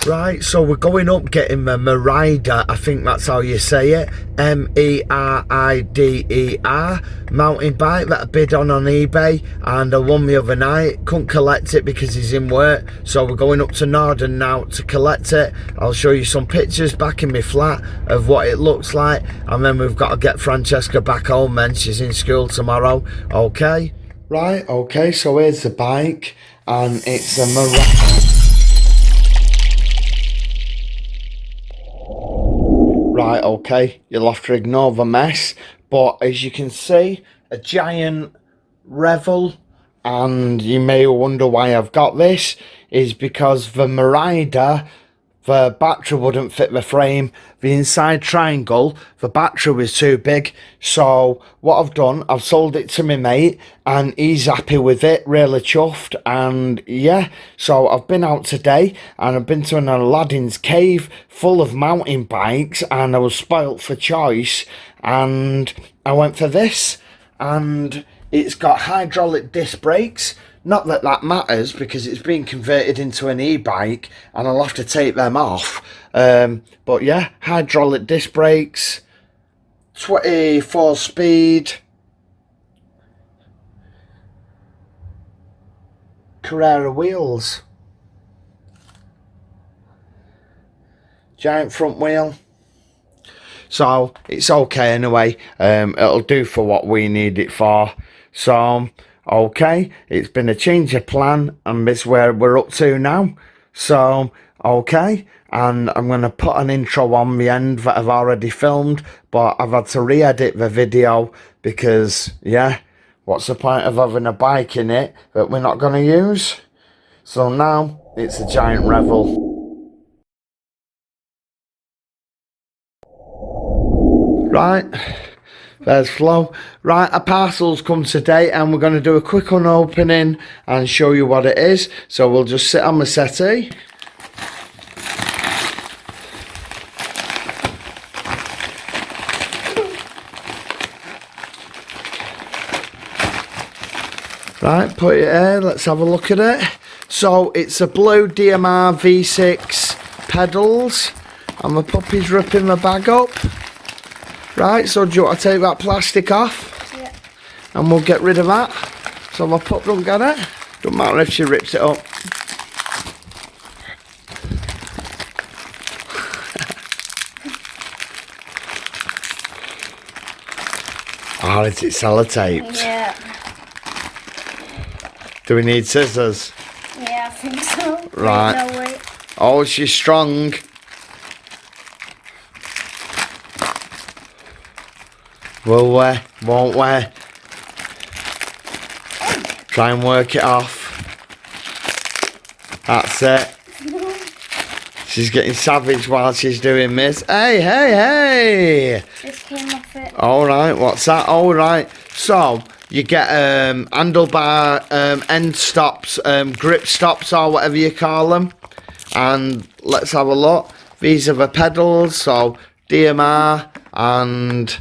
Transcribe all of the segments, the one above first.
Right, so we're going up getting the Merida, I think that's how you say it, M-E-R-I-D-E-R, mountain bike that I bid on eBay, and I won the other night. Couldn't collect it because he's in work, so we're going up to Norden now to collect it. I'll show you some pictures back in my flat of what it looks like, and then we've got to get Francesca back home then, she's in school tomorrow, okay? Right, okay, so here's the bike, and it's a Merida. Right, okay, you'll have to ignore the mess, but as you can see, a giant Revel, and you may wonder why I've got this, is because the Merida, the battery wouldn't fit the frame, the inside triangle, the battery was too big, so what I've done, I've sold it to my mate, and he's happy with it, really chuffed, and yeah, so I've been out today, and I've been to an Aladdin's cave full of mountain bikes, and I was spoilt for choice, and I went for this, and it's got hydraulic disc brakes. Not that that matters because it's been converted into an e-bike and I'll have to take them off. But yeah, hydraulic disc brakes, 24 speed, Carrera wheels, giant front wheel. So it's okay anyway, it'll do for what we need it for. So okay, it's been a change of plan and this is where we're up to now. So okay, and I'm going to put an intro on the end that I've already filmed, but I've had to re-edit the video because yeah, what's the point of having a bike in it that we're not going to use? So now it's a giant Revel. Right, there's Flo. Right, a parcel's come today and we're going to do a quick unopening and show you what it is. So we'll just sit on the settee. Right, put it here, let's have a look at it. So it's a blue DMR V6 pedals and the puppy's ripping the bag up. Right, so do you want to take that plastic off? Yeah. And we'll get rid of that. So my pup don't get it. Don't matter if she rips it up. Oh, is it sellotaped? Yeah. Do we need scissors? Yeah, I think so. Right. Wait, no, wait. Oh, she's strong. Will we? Won't we? Try and work it off. That's it. She's getting savage while she's doing this. Hey, hey, hey! This came off it. Alright, what's that? Alright, so you get handlebar end stops, grip stops or whatever you call them. And let's have a look. These are the pedals, so DMR and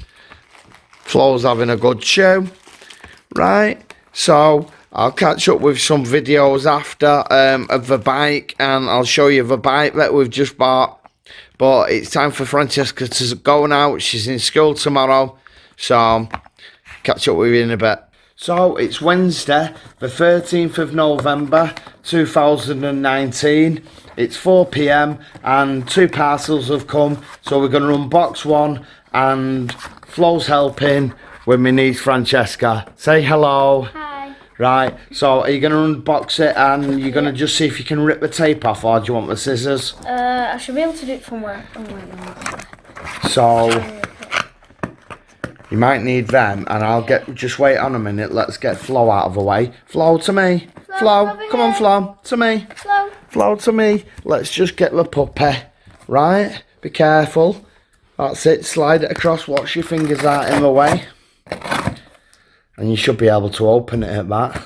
Flo's having a good show. Right, so I'll catch up with some videos after of the bike and I'll show you the bike that we've just bought. But it's time for Francesca to go now. She's in school tomorrow, so catch up with you in a bit. So it's Wednesday, the 13th of November 2019. It's 4 PM and 2 parcels have come, so we're going to unbox one and Flo's helping with my niece Francesca. Say hello. Hi. Right, so are you going to unbox it and you're going to just see if you can rip the tape off, or do you want the scissors? I should be able to do it from where. Oh, wait, no. So you might need them, and I'll get, just wait on a minute, let's get Flo out of the way. Flo, to me. Flo, come on Flo, to me. Flo. Flo, to me. Let's just get the puppy. Right, be careful. That's it, slide it across, watch your fingers out in the way. And you should be able to open it at that.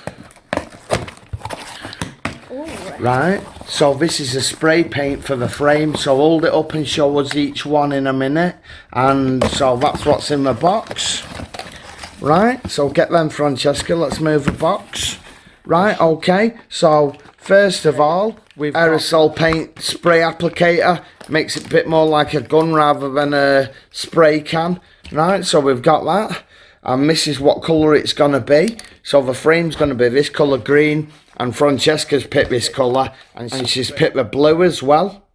Ooh. Right, so this is a spray paint for the frame, so hold it up and show us each one in a minute. And so that's what's in the box. Right, so get them Francesca, let's move the box. Right, okay, so First of all, we've aerosol paint spray applicator. Makes it a bit more like a gun rather than a spray can. Right, so we've got that. And this is what colour it's going to be. So the frame's going to be this colour green. And Francesca's picked this colour. And she's picked the blue as well.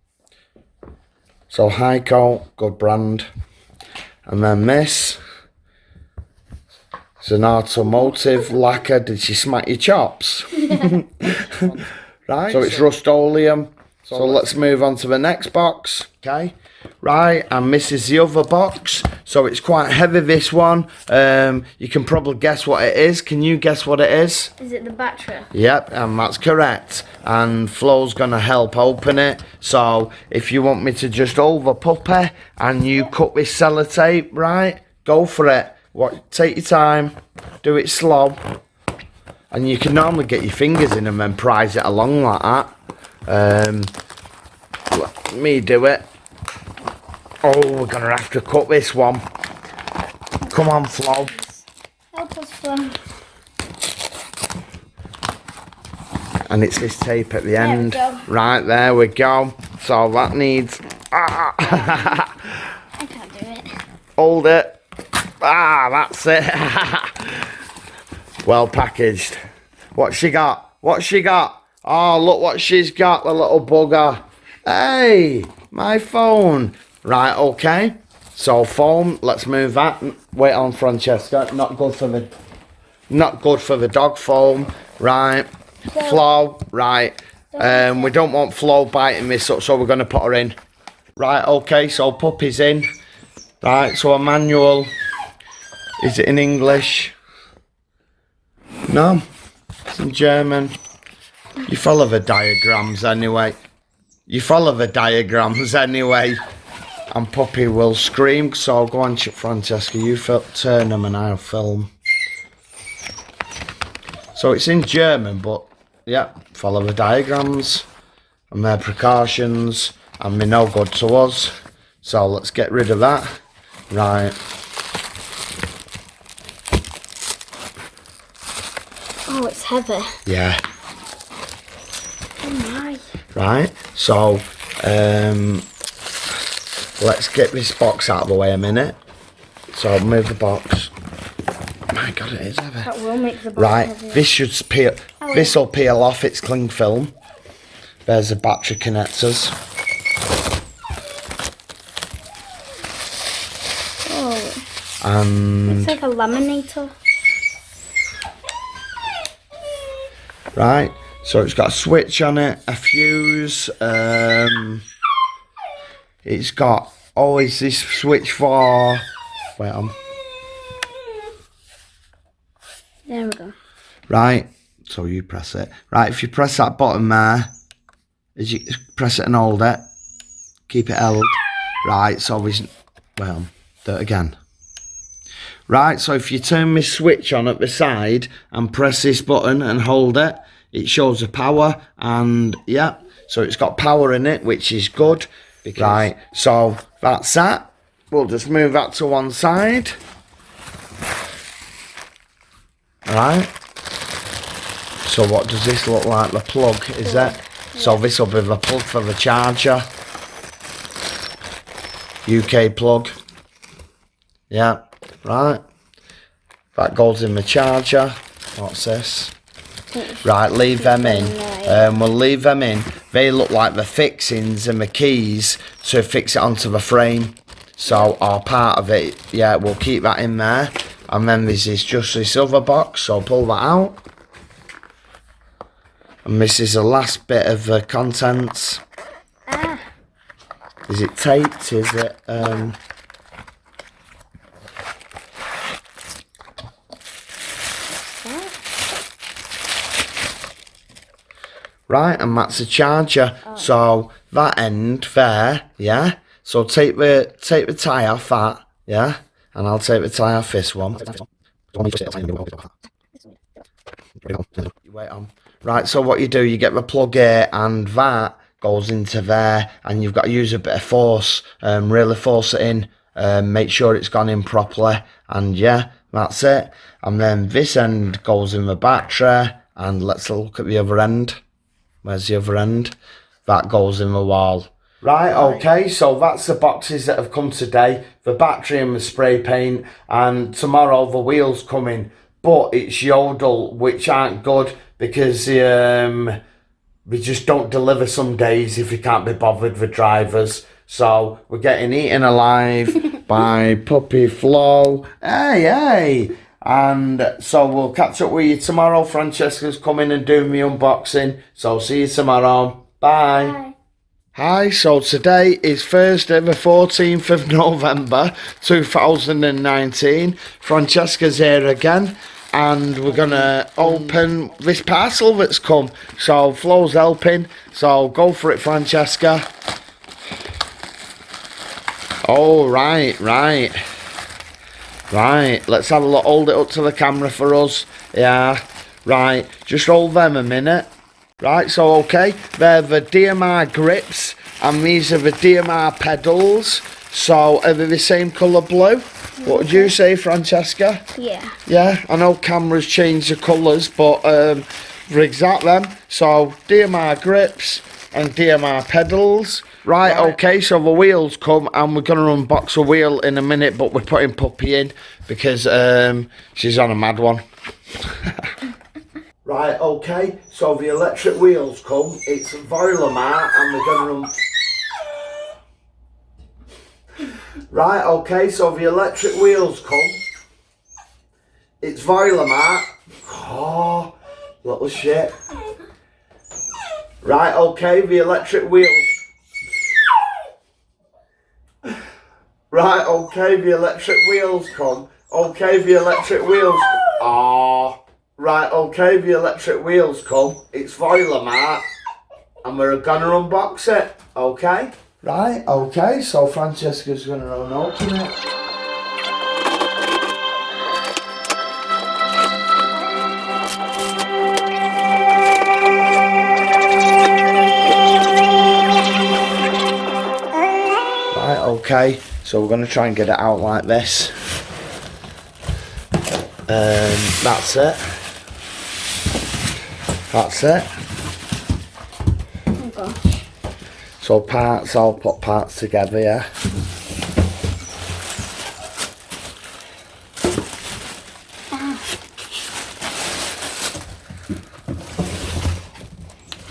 So Heiko, good brand. And then this. It's an automotive lacquer. Did she smack your chops? Right, so it's Rust-Oleum. So let's move on to the next box. Okay, right, and this is the other box. So it's quite heavy, this one. You can probably guess what it is. Can you guess what it is? Is it the battery? Yep, and that's correct. And Flo's going to help open it. So if you want me to just hold the puppy and you cut this sellotape, right, go for it. Take your time, do it slow. And you can normally get your fingers in and then prise it along like that. Let me do it. Oh, we're going to have to cut this one. Come on, Flo. Help us, Flo. And it's this tape at the end. There we go. Right, there we go. So that needs... I can't do it. Hold it. That's it. Well packaged. What's she got? What's she got? Oh, look what she's got, the little bugger. Hey, my phone. Right, okay. So phone, let's move that. Wait on, Francesca. Not good for the dog foam. Right. Flo, right. We don't want Flo biting this up, so we're going to put her in. Right, okay, so puppy's in. Right, so a manual. Is it in English? No, it's in German. You follow the diagrams anyway. And puppy will scream. So go on, Francesca, you turn them and I'll film. So it's in German, but yeah, follow the diagrams and their precautions, and they're no good to us. So let's get rid of that. Right. Oh, it's heavy. Yeah. Oh my. Right. So let's get this box out of the way a minute. So I'll move the box. My God, it is heavy. That will make the box Right. heavy. This should peel. This will peel off. It's cling film. There's the battery connectors. Oh. And It's like a laminator. right, so it's got a switch on it, a fuse. It's got always this switch for. Wait on. There we go. Right, so you press it. Right, if you press that button there, as you press it and hold it, keep it held. Right, so we. Well, do it again. Right, so if you turn this switch on at the side and press this button and hold it, it shows the power, and yeah, so it's got power in it, which is good. Right, so that's that. We'll just move that to one side. Right. So what does this look like? The plug, is it? Yeah. So this will be the plug for the charger. UK plug. Yeah. Right, that goes in the charger. What's this? Right, leave them in. We'll leave them in. They look like the fixings and the keys to fix it onto the frame. So, or part of it, yeah, we'll keep that in there. And then this is just this other box, so pull that out. And this is the last bit of the contents. Is it taped? Is it, right, and that's the charger. So that end there, yeah. So take the tie off that, yeah, and I'll take the tie off this one. Wait on. Right, so what you do, you get the plug here, and that goes into there, and you've got to use a bit of force, really force it in, make sure it's gone in properly, and yeah, that's it. And then this end goes in the battery, and let's look at the other end. Where's the other end? That goes in the wall. Right, okay, so that's the boxes that have come today. The battery and the spray paint, and tomorrow the wheels coming. But it's Yodel, which aren't good because we just don't deliver some days if you can't be bothered with drivers. So we're getting eaten alive by Puppy Flo. Hey! And so we'll catch up with you tomorrow. Francesca's coming and doing me unboxing. So see you tomorrow. Bye. Bye. Hi, so today is Thursday the 14th of November 2019. Francesca's here again and we're going to open this parcel that's come. So Flo's helping, so go for it, Francesca. Oh, right. Let's have a look. Hold it up to the camera for us. Yeah, right. Just hold them a minute. Right, so okay, they're the DMR grips, and these are the DMR pedals. So are they the same colour blue? What would you say, Francesca? Yeah. Yeah, I know cameras change the colours, but for exact them. So DMR grips and DMR pedals. Right, okay, so the wheels come, and we're going to unbox a wheel in a minute, but we're putting Puppy in because she's on a mad one. Right, okay, so the electric wheels come. It's Voilamart, and we're going to... Right, okay, so the electric wheels come. It's Voilamart. Oh, little shit. Right, okay, the electric wheels. Right, okay, the electric wheels come. Okay, the electric wheels... Oh... Right, okay, the electric wheels come. It's Voilamart, and we're gonna unbox it, okay? Right, okay, so Francesca's gonna open it. Right, okay, so we're gonna try and get it out like this. That's it. That's it. Oh gosh. So parts, I'll put parts together, yeah.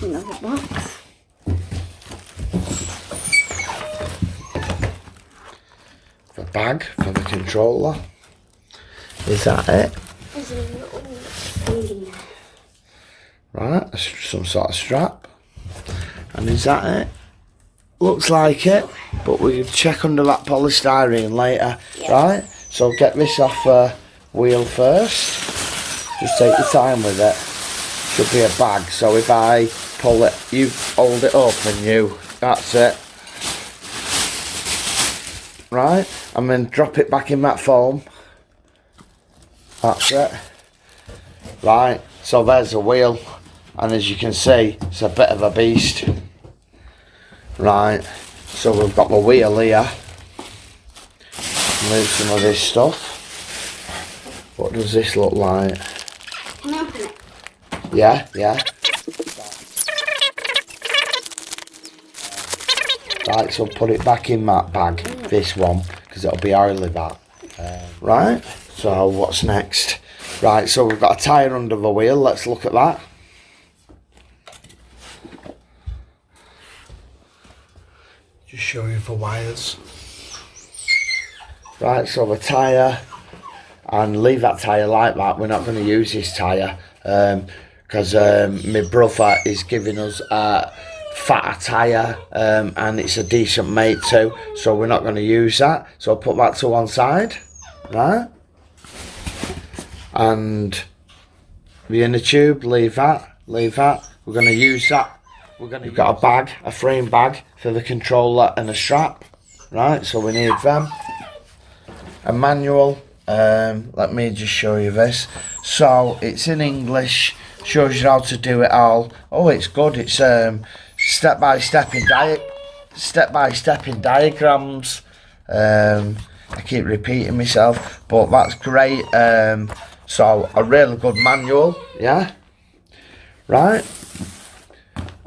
Another box. The bag for the controller. Is that it? There's a little thing in there. Right, some sort of strap. And is that it? Looks like it, but we can check under that polystyrene later. Yeah. Right, so get this off the wheel first. Just take your time with it. Should be a bag, so if I pull it, you hold it up and you, that's it. Right, and then drop it back in that foam. That's it. Right, so there's the wheel. And as you can see, it's a bit of a beast. Right, so we've got the wheel here. Move some of this stuff. What does this look like? Can I open it? Yeah. Right, so put it back in that bag, this one, because it'll be oily that. Right, so what's next? Right, so we've got a tyre under the wheel, let's look at that. Just show you the wires. Right, so the tyre, and leave that tyre like that. We're not going to use this tyre because my brother is giving us a fatter tyre and it's a decent mate too, so we're not going to use that. So I'll put that to one side, right? And the inner tube, leave that. We're going to use that. We've got a bag, a frame bag for the controller and a strap, right? So we need them. A manual. Let me just show you this. So it's in English, shows you how to do it all. Oh, it's good. It's step by step in diagrams. I keep repeating myself, but that's great. So a really good manual, yeah. Right.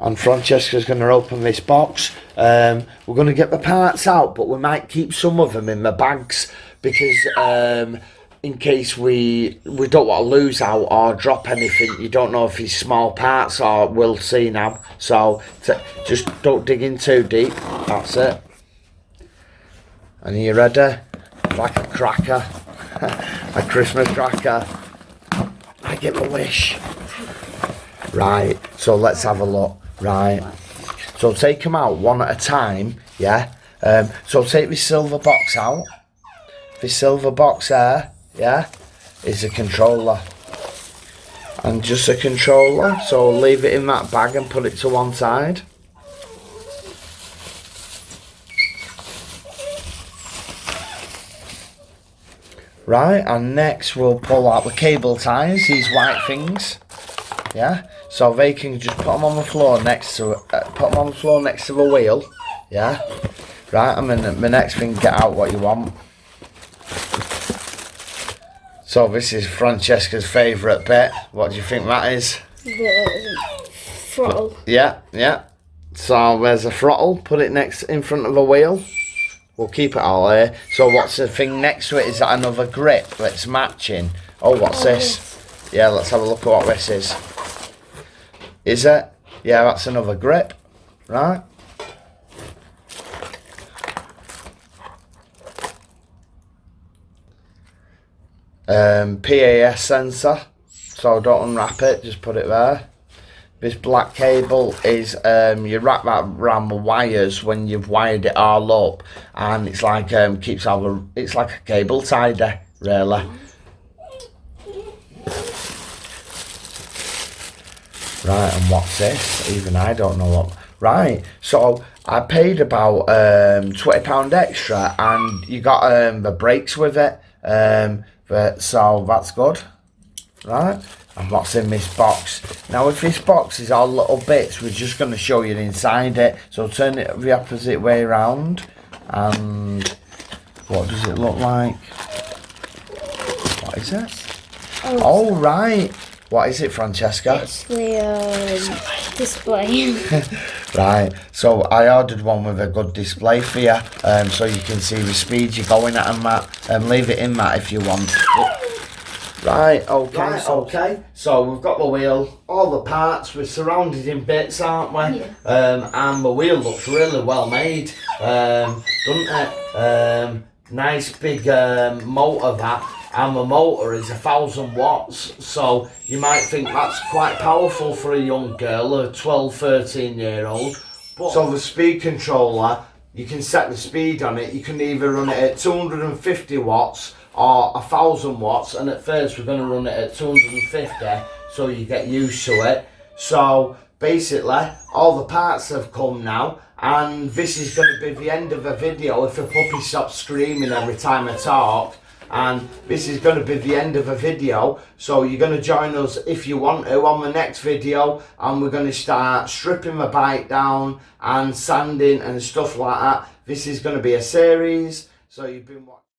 and Francesca's going to open this box. We're going to get the parts out, but we might keep some of them in the bags because in case we don't want to lose out or drop anything. You don't know if it's small parts or we'll see now. So just don't dig in too deep. That's it. And are you ready? Like a cracker. A Christmas cracker. I get a wish. Right, so let's have a look. Right, so take them out one at a time, yeah? So take this silver box out. This silver box there, yeah, is a controller. And just a controller, so leave it in that bag and put it to one side. Right, and next we'll pull out the cable ties, these white things, yeah? So they can just put them on the floor next to the wheel, yeah? Right, and then the next thing, get out what you want. So this is Francesca's favourite bit. What do you think that is? The throttle. Yeah. So there's a throttle. Put it in front of the wheel. We'll keep it all here. So what's the thing next to it? Is that another grip that's matching? Oh, what's this? Yeah, let's have a look at what this is. Is it? Yeah, that's another grip. Right. PAS sensor, so don't unwrap it, just put it there. This black cable is you wrap that around the wires when you've wired it all up, and it's like keeps all the, it's like a cable tidy really. Right, and what's this? Even I don't know what. Right, so I paid about £20 extra, and you got the brakes with it. So that's good, right? And what's in this box? Now, if this box is all little bits, we're just going to show you inside it. So turn it the opposite way around, and what does it look like? What is it? Oh, right. What is it, Francesca? It's the display. Right, so I ordered one with a good display for you, so you can see the speed you're going at and that, and leave it in that if you want. Right, okay. So we've got the wheel, all the parts, we're surrounded in bits, aren't we? Yeah. And the wheel looks really well made, doesn't it? Nice big motor that. And the motor is 1,000 watts, so you might think that's quite powerful for a young girl, a 12, 13-year-old. So the speed controller, you can set the speed on it. You can either run it at 250 watts or 1,000 watts, and at first we're going to run it at 250, so you get used to it. So basically, all the parts have come now, and this is going to be the end of the video if the puppy stops screaming every time I talk. And this is going to be the end of the video, so you're going to join us if you want to on the next video, and we're going to start stripping the bike down and sanding and stuff like that. This is going to be a series, so you've been watching.